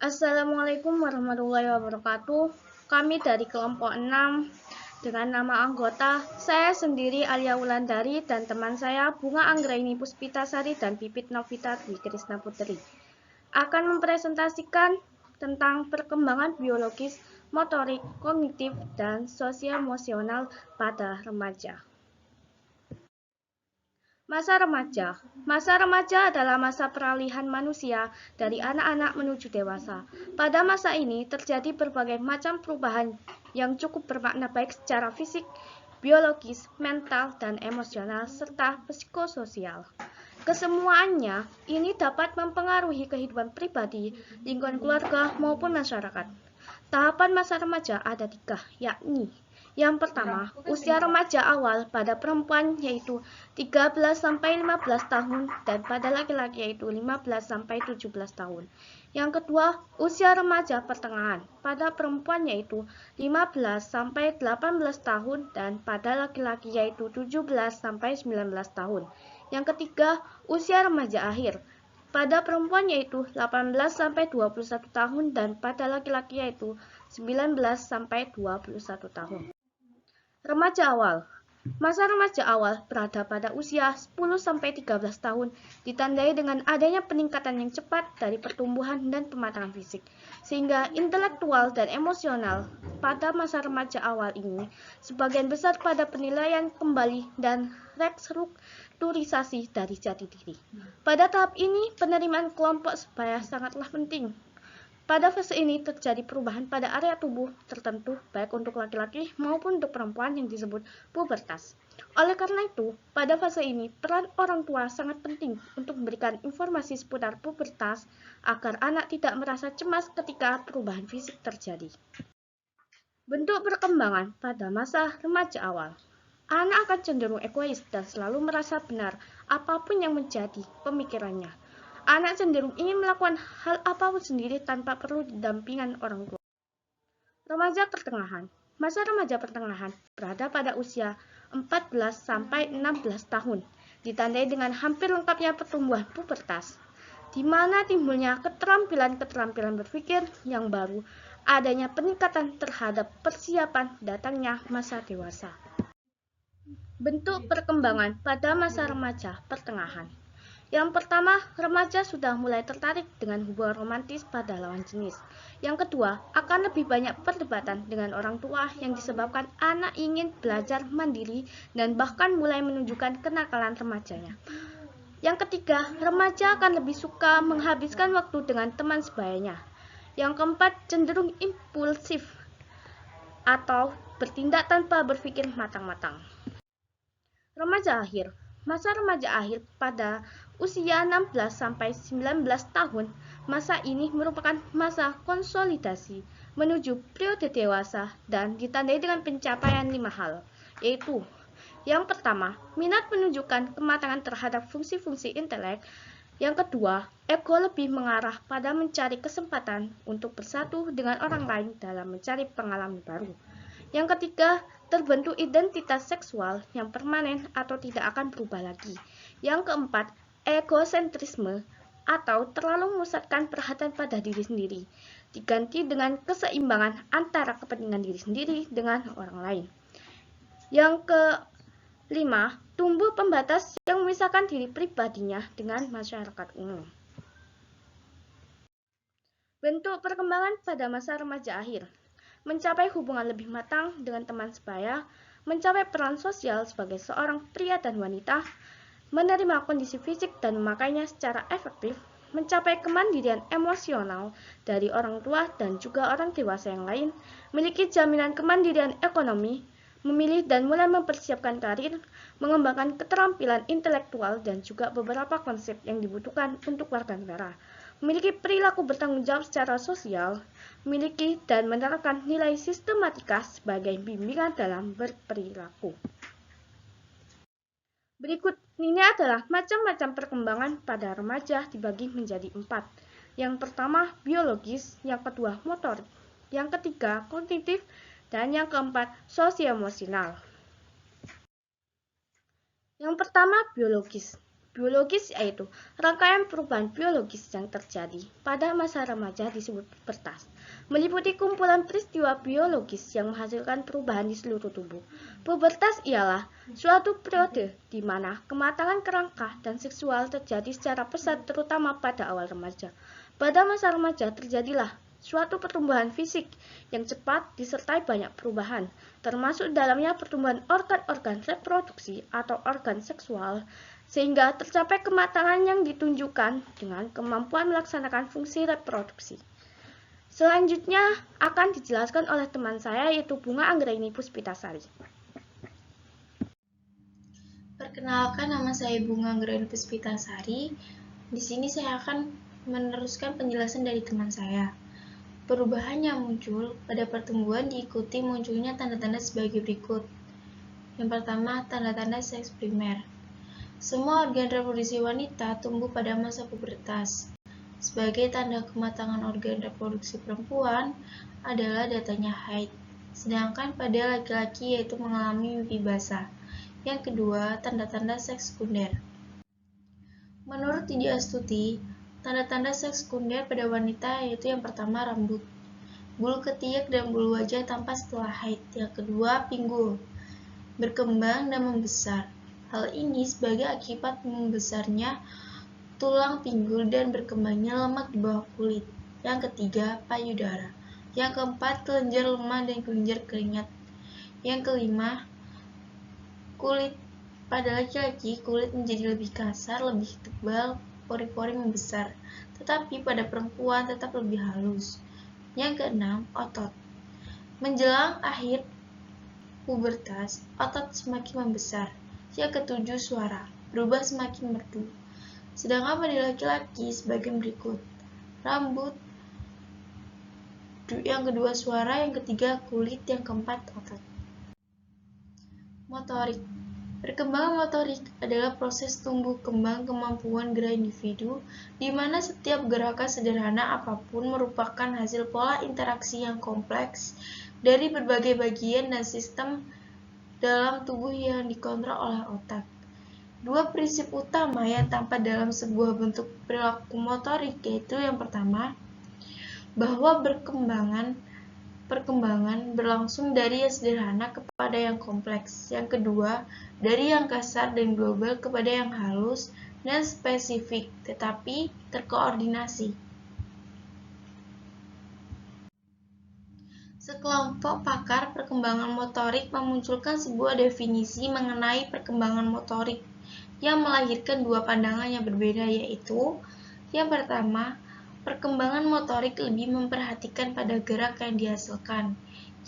Assalamualaikum warahmatullahi wabarakatuh. Kami dari kelompok 6 dengan nama anggota saya sendiri Alia Wulandari dan teman saya Bunga Anggraini Puspitasari dan Pipit Novita Dwi Krisna Putri akan mempresentasikan tentang perkembangan biologis, motorik, kognitif, dan sosio-emosional pada remaja. Masa remaja. Masa remaja adalah masa peralihan manusia dari anak-anak menuju dewasa. Pada masa ini terjadi berbagai macam perubahan yang cukup bermakna baik secara fisik, biologis, mental, dan emosional, serta psikososial. Kesemuanya ini dapat mempengaruhi kehidupan pribadi, lingkungan keluarga, maupun masyarakat. Tahapan masa remaja ada 3, yakni yang pertama, usia remaja awal pada perempuan yaitu 13-15 tahun dan pada laki-laki yaitu 15-17 tahun. Yang kedua, usia remaja pertengahan pada perempuan yaitu 15-18 tahun dan pada laki-laki yaitu 17-19 tahun. Yang ketiga, usia remaja akhir pada perempuan yaitu 18-21 tahun dan pada laki-laki yaitu 19-21 tahun. Remaja awal. Masa remaja awal berada pada usia 10-13 tahun, ditandai dengan adanya peningkatan yang cepat dari pertumbuhan dan pematangan fisik, sehingga intelektual dan emosional pada masa remaja awal ini sebagian besar pada penilaian kembali dan restrukturisasi dari jati diri. Pada tahap ini, penerimaan kelompok sebaya sangatlah penting. Pada fase ini terjadi perubahan pada area tubuh tertentu baik untuk laki-laki maupun untuk perempuan yang disebut pubertas. Oleh karena itu, pada fase ini peran orang tua sangat penting untuk memberikan informasi seputar pubertas agar anak tidak merasa cemas ketika perubahan fisik terjadi. Bentuk perkembangan pada masa remaja awal. Anak akan cenderung egois dan selalu merasa benar apapun yang menjadi pemikirannya. Anak cenderung ingin melakukan hal apapun sendiri tanpa perlu dampingan orang tua. Remaja pertengahan. Masa remaja pertengahan berada pada usia 14-16 tahun, ditandai dengan hampir lengkapnya pertumbuhan pubertas, di mana timbulnya keterampilan-keterampilan berpikir yang baru, adanya peningkatan terhadap persiapan datangnya masa dewasa. Bentuk perkembangan pada masa remaja pertengahan. Yang pertama, remaja sudah mulai tertarik dengan hubungan romantis pada lawan jenis. Yang kedua, akan lebih banyak perdebatan dengan orang tua yang disebabkan anak ingin belajar mandiri dan bahkan mulai menunjukkan kenakalan remajanya. Yang ketiga, remaja akan lebih suka menghabiskan waktu dengan teman sebayanya. Yang keempat, cenderung impulsif atau bertindak tanpa berpikir matang-matang. Remaja akhir. Masa remaja akhir pada usia 16-19 tahun, masa ini merupakan masa konsolidasi menuju periode dewasa dan ditandai dengan pencapaian 5 hal, yaitu yang pertama, minat menunjukkan kematangan terhadap fungsi-fungsi intelek. Yang kedua, ego lebih mengarah pada mencari kesempatan untuk bersatu dengan orang lain dalam mencari pengalaman baru. Yang ketiga, terbentuk identitas seksual yang permanen atau tidak akan berubah lagi. Yang keempat, egosentrisme atau terlalu memusatkan perhatian pada diri sendiri, diganti dengan keseimbangan antara kepentingan diri sendiri dengan orang lain. Yang kelima, tumbuh pembatas yang memisahkan diri pribadinya dengan masyarakat umum. Bentuk perkembangan pada masa remaja akhir. Mencapai hubungan lebih matang dengan teman sebaya, mencapai peran sosial sebagai seorang pria dan wanita, menerima kondisi fisik dan memakainya secara efektif, mencapai kemandirian emosional dari orang tua dan juga orang dewasa yang lain, memiliki jaminan kemandirian ekonomi, memilih dan mulai mempersiapkan karir, mengembangkan keterampilan intelektual dan juga beberapa konsep yang dibutuhkan untuk warga negara, memiliki perilaku bertanggung jawab secara sosial, memiliki dan menerapkan nilai sistematika sebagai bimbingan dalam berperilaku. Berikut ini adalah macam-macam perkembangan pada remaja dibagi menjadi 4. Yang pertama biologis, yang kedua motorik, yang ketiga kognitif, dan yang keempat sosio-emosional. Yang pertama biologis. biologis, yaitu rangkaian perubahan biologis yang terjadi pada masa remaja disebut pubertas, meliputi kumpulan peristiwa biologis yang menghasilkan perubahan di seluruh tubuh. Pubertas ialah suatu periode di mana kematangan kerangka dan seksual terjadi secara pesat terutama pada awal remaja. Pada masa remaja terjadilah suatu pertumbuhan fisik yang cepat disertai banyak perubahan, termasuk dalamnya pertumbuhan organ-organ reproduksi atau organ seksual, sehingga tercapai kematangan yang ditunjukkan dengan kemampuan melaksanakan fungsi reproduksi. Selanjutnya akan dijelaskan oleh teman saya, yaitu Bunga Anggraini Puspitasari. Perkenalkan, nama saya Bunga Anggraini Puspitasari. Di sini saya akan meneruskan penjelasan dari teman saya. Perubahan yang muncul pada pertumbuhan diikuti munculnya tanda-tanda sebagai berikut. Yang pertama, tanda-tanda seks primer. Semua organ reproduksi wanita tumbuh pada masa pubertas. Sebagai tanda kematangan organ reproduksi perempuan adalah datanya haid, sedangkan pada laki-laki yaitu mengalami mimpi basah. Yang kedua, tanda-tanda seks sekunder. Menurut Didi Astuti, tanda-tanda seks sekunder pada wanita yaitu yang pertama rambut, bulu ketiak dan bulu wajah tampak setelah haid. Yang kedua, pinggul, berkembang dan membesar. Hal ini sebagai akibat membesarnya tulang pinggul dan berkembangnya lemak di bawah kulit. Yang ketiga, payudara. Yang keempat, kelenjar lemah dan kelenjar keringat. Yang kelima, kulit. Pada laki-laki, kulit menjadi lebih kasar, lebih tebal, pori-pori membesar. Tetapi pada perempuan tetap lebih halus. Yang keenam, otot. Menjelang akhir pubertas, otot semakin membesar. Yang ketujuh, suara, berubah semakin merdu. Sedangkan pada laki-laki sebagian berikut: rambut, yang kedua suara, yang ketiga kulit, yang keempat otot. Motorik. Perkembangan motorik adalah proses tumbuh kembang kemampuan gerak individu, di mana setiap gerakan sederhana apapun merupakan hasil pola interaksi yang kompleks dari berbagai bagian dan sistem dalam tubuh yang dikontrol oleh otak. Dua prinsip utama yang tampak dalam sebuah bentuk perilaku motorik yaitu yang pertama, bahwa perkembangan berlangsung dari yang sederhana kepada yang kompleks. Yang kedua, dari yang kasar dan global kepada yang halus dan spesifik, tetapi terkoordinasi. Sekelompok pakar perkembangan motorik memunculkan sebuah definisi mengenai perkembangan motorik yang melahirkan dua pandangan yang berbeda, yaitu yang pertama, perkembangan motorik lebih memperhatikan pada gerak yang dihasilkan.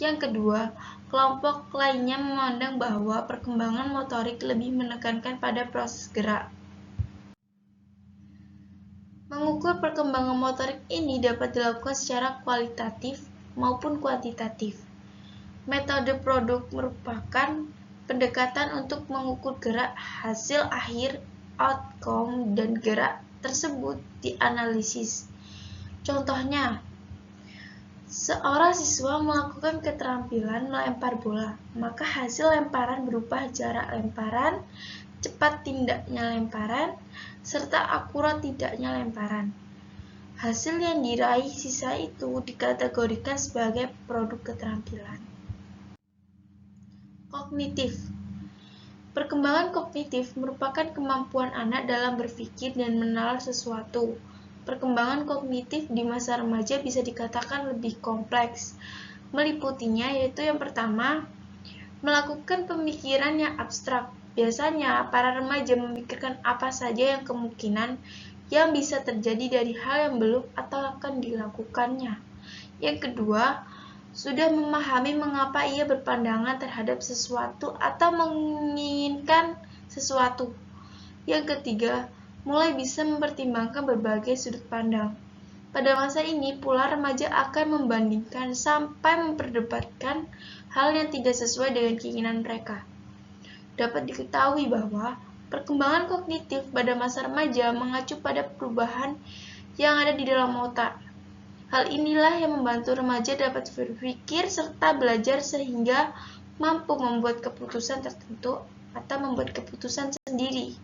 Yang kedua, kelompok lainnya memandang bahwa perkembangan motorik lebih menekankan pada proses gerak. Mengukur perkembangan motorik ini dapat dilakukan secara kualitatif maupun kuantitatif. Metode produk merupakan pendekatan untuk mengukur gerak hasil akhir outcome dan gerak tersebut dianalisis. Contohnya, seorang siswa melakukan keterampilan melempar bola, maka hasil lemparan berupa jarak lemparan, cepat tindaknya lemparan, serta akurat tidaknya lemparan. Hasil yang diraih sisa itu dikategorikan sebagai produk keterampilan. Kognitif. Perkembangan kognitif merupakan kemampuan anak dalam berpikir dan menalar sesuatu. Perkembangan kognitif di masa remaja bisa dikatakan lebih kompleks. Meliputinya yaitu yang pertama, melakukan pemikiran yang abstrak. Biasanya para remaja memikirkan apa saja yang kemungkinan yang bisa terjadi dari hal yang belum atau akan dilakukannya. Yang kedua, sudah memahami mengapa ia berpandangan terhadap sesuatu atau menginginkan sesuatu. Yang ketiga, mulai bisa mempertimbangkan berbagai sudut pandang. Pada masa ini pula remaja akan membandingkan sampai memperdebatkan hal yang tidak sesuai dengan keinginan mereka. Dapat diketahui bahwa perkembangan kognitif pada masa remaja mengacu pada perubahan yang ada di dalam otak. Hal inilah yang membantu remaja dapat berpikir serta belajar sehingga mampu membuat keputusan tertentu atau membuat keputusan sendiri.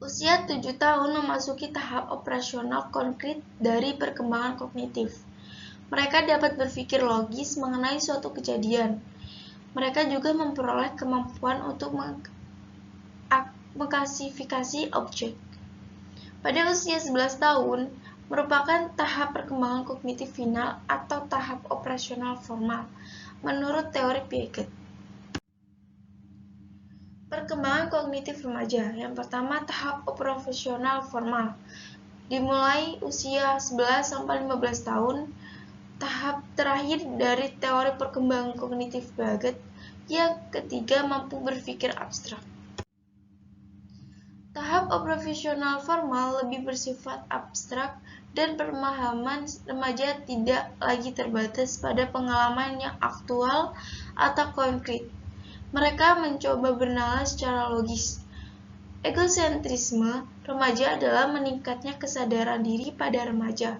Usia 7 tahun memasuki tahap operasional konkret dari perkembangan kognitif. Mereka dapat berpikir logis mengenai suatu kejadian. Mereka juga memperoleh kemampuan untuk mengklasifikasi objek. Pada usia 11 tahun, merupakan tahap perkembangan kognitif final atau tahap operasional formal, menurut teori Piaget. Perkembangan kognitif remaja. Yang pertama, tahap operasional formal. Dimulai usia 11-15 tahun. Tahap terakhir dari teori perkembangan kognitif Piaget. Yang ketiga, mampu berpikir abstrak. Tahap operasional formal lebih bersifat abstrak dan pemahaman remaja tidak lagi terbatas pada pengalaman yang aktual atau konkret. Mereka mencoba bernalar secara logis. Egosentrisme remaja adalah meningkatnya kesadaran diri pada remaja.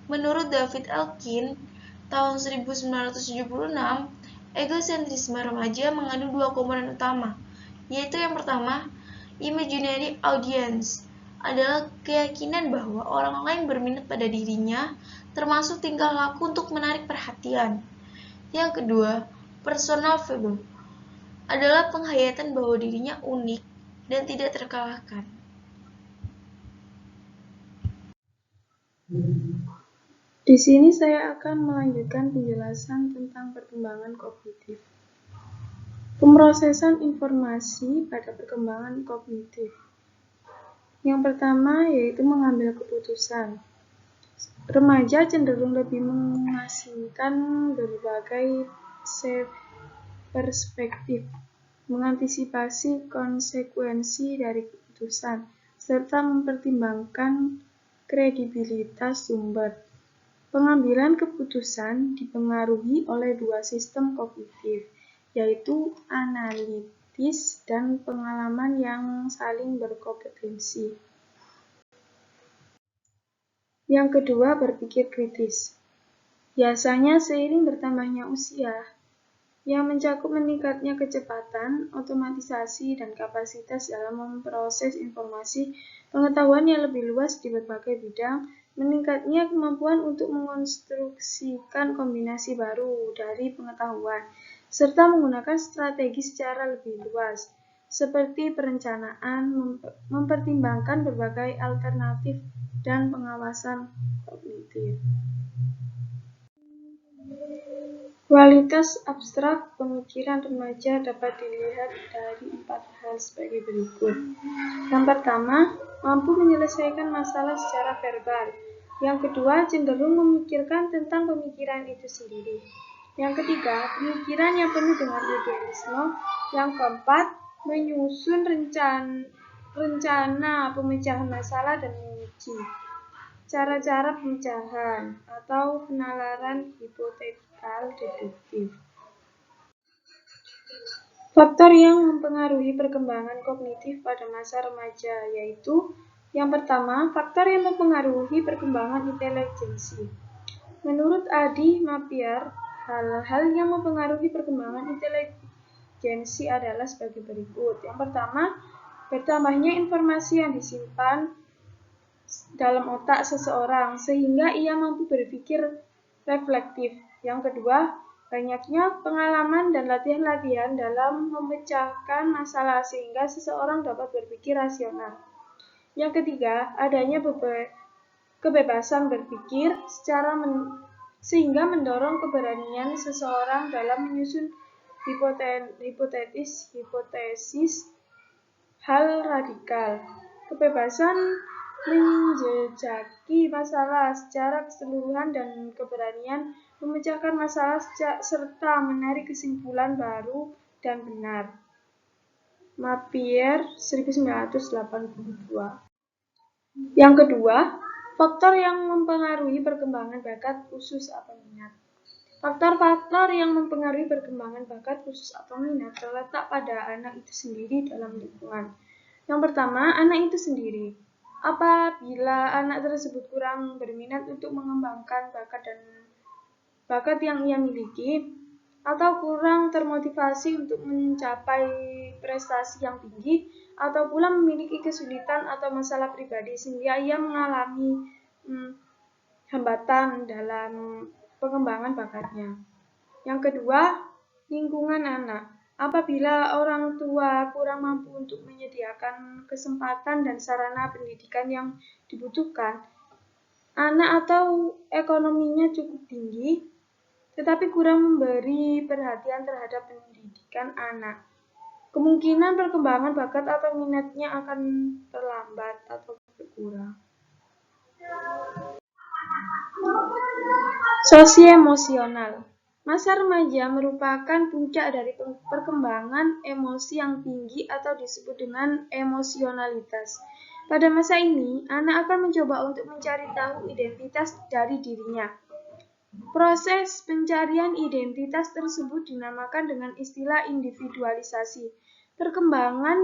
Menurut David Elkin, tahun 1976, egosentrisme remaja mengandung dua komponen utama, yaitu yang pertama, imaginary audience adalah keyakinan bahwa orang lain berminat pada dirinya, termasuk tingkah laku untuk menarik perhatian. Yang kedua, personal value adalah penghayatan bahwa dirinya unik dan tidak terkalahkan. Di sini saya akan melanjutkan penjelasan tentang perkembangan kognitif. Pemrosesan informasi pada perkembangan kognitif. Yang pertama yaitu mengambil keputusan. Remaja cenderung lebih mengasingkan berbagai perspektif, mengantisipasi konsekuensi dari keputusan, serta mempertimbangkan kredibilitas sumber. Pengambilan keputusan dipengaruhi oleh dua sistem kognitif, yaitu analitis dan pengalaman yang saling berkompetensi. Yang kedua, berpikir kritis. Biasanya seiring bertambahnya usia, yang mencakup meningkatnya kecepatan, otomatisasi, dan kapasitas dalam memproses informasi, pengetahuan yang lebih luas di berbagai bidang, meningkatnya kemampuan untuk mengonstruksikan kombinasi baru dari pengetahuan, serta menggunakan strategi secara lebih luas, seperti perencanaan, mempertimbangkan berbagai alternatif, dan pengawasan kognitif. Kualitas abstrak pemikiran remaja dapat dilihat dari 4 hal sebagai berikut. Yang pertama, mampu menyelesaikan masalah secara verbal. Yang kedua, cenderung memikirkan tentang pemikiran itu sendiri. Yang ketiga, pemikiran yang penuh dengan idealisme. Yang keempat, menyusun rencana pemecahan masalah dan menguji cara-cara pemecahan atau penalaran hipotetikal deduktif. Faktor yang mempengaruhi perkembangan kognitif pada masa remaja yaitu yang pertama, faktor yang mempengaruhi perkembangan intelijensi. Menurut Adi Mapiar, hal-hal yang mempengaruhi perkembangan intelijensi adalah sebagai berikut. Yang pertama, bertambahnya informasi yang disimpan dalam otak seseorang sehingga ia mampu berpikir reflektif. Yang kedua, banyaknya pengalaman dan latihan-latihan dalam memecahkan masalah sehingga seseorang dapat berpikir rasional. Yang ketiga, adanya kebebasan berpikir sehingga mendorong keberanian seseorang dalam menyusun hipotesis hal radikal. Kebebasan menjejaki masalah secara keseluruhan dan keberanian memecahkan masalah serta menarik kesimpulan baru dan benar. Mapier 1982. Yang kedua, faktor yang mempengaruhi perkembangan bakat khusus atau minat. Faktor-faktor yang mempengaruhi perkembangan bakat khusus atau minat terletak pada anak itu sendiri dalam lingkungan. Yang pertama, anak itu sendiri. Apabila anak tersebut kurang berminat untuk mengembangkan bakat yang ia miliki, atau kurang termotivasi untuk mencapai prestasi yang tinggi, atau pula memiliki kesulitan atau masalah pribadi sehingga ia mengalami hambatan dalam pengembangan bakatnya. Yang kedua, lingkungan anak. Apabila orang tua kurang mampu untuk menyediakan kesempatan dan sarana pendidikan yang dibutuhkan, anak atau ekonominya cukup tinggi, tetapi kurang memberi perhatian terhadap pendidikan anak, kemungkinan perkembangan bakat atau minatnya akan terlambat atau berkurang. Sosio-emosional. Masa remaja merupakan puncak dari perkembangan emosi yang tinggi atau disebut dengan emosionalitas. Pada masa ini, anak akan mencoba untuk mencari tahu identitas dari dirinya. Proses pencarian identitas tersebut dinamakan dengan istilah individualisasi. Perkembangan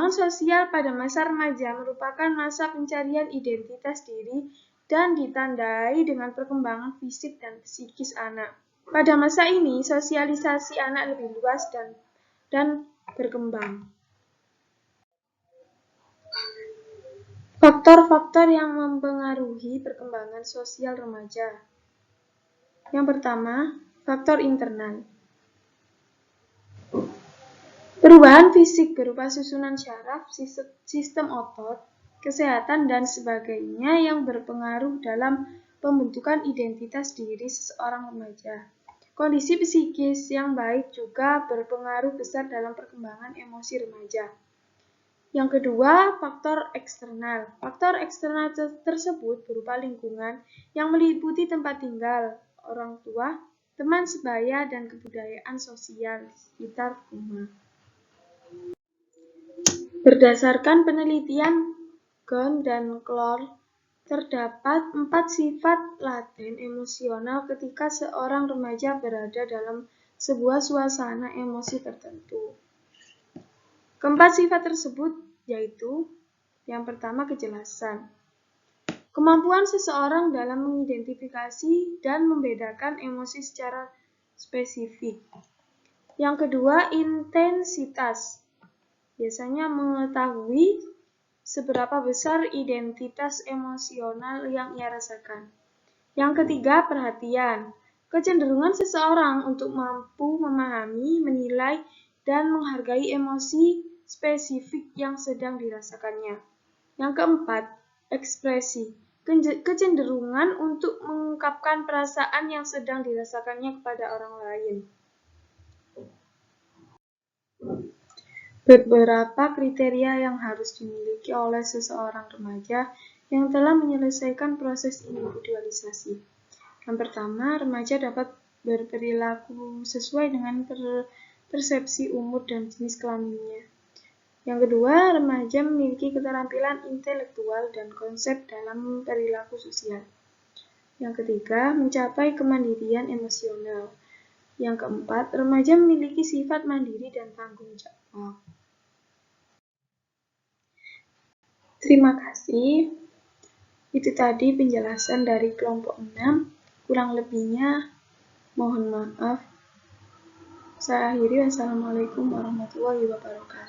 sosial pada masa remaja merupakan masa pencarian identitas diri dan ditandai dengan perkembangan fisik dan psikis anak. Pada masa ini, sosialisasi anak lebih luas dan berkembang. Faktor-faktor yang mempengaruhi perkembangan sosial remaja. Yang pertama, faktor internal. Perubahan fisik berupa susunan syaraf, sistem otot, kesehatan, dan sebagainya yang berpengaruh dalam pembentukan identitas diri seseorang remaja. Kondisi psikis yang baik juga berpengaruh besar dalam perkembangan emosi remaja. Yang kedua, faktor eksternal. Faktor eksternal tersebut berupa lingkungan yang meliputi tempat tinggal, orang tua, teman sebaya, dan kebudayaan sosial di sekitar rumah. Berdasarkan penelitian Ghosn dan Clore, terdapat 4 sifat laten emosional ketika seorang remaja berada dalam sebuah suasana emosi tertentu. Keempat sifat tersebut yaitu, yang pertama, kejelasan. Kemampuan seseorang dalam mengidentifikasi dan membedakan emosi secara spesifik. Yang kedua, intensitas. Biasanya mengetahui seberapa besar identitas emosional yang ia rasakan. Yang ketiga, perhatian. Kecenderungan seseorang untuk mampu memahami, menilai, dan menghargai emosi spesifik yang sedang dirasakannya. Yang keempat, ekspresi. Kecenderungan untuk mengungkapkan perasaan yang sedang dirasakannya kepada orang lain. Beberapa kriteria yang harus dimiliki oleh seseorang remaja yang telah menyelesaikan proses individualisasi. Yang pertama, remaja dapat berperilaku sesuai dengan persepsi umur dan jenis kelaminnya. Yang kedua, remaja memiliki keterampilan intelektual dan konsep dalam perilaku sosial. Yang ketiga, mencapai kemandirian emosional. Yang keempat, remaja memiliki sifat mandiri dan tanggung jawab. Terima kasih. Itu tadi penjelasan dari kelompok 6. Kurang lebihnya mohon maaf. Saya akhiri. Wassalamualaikum warahmatullahi wabarakatuh.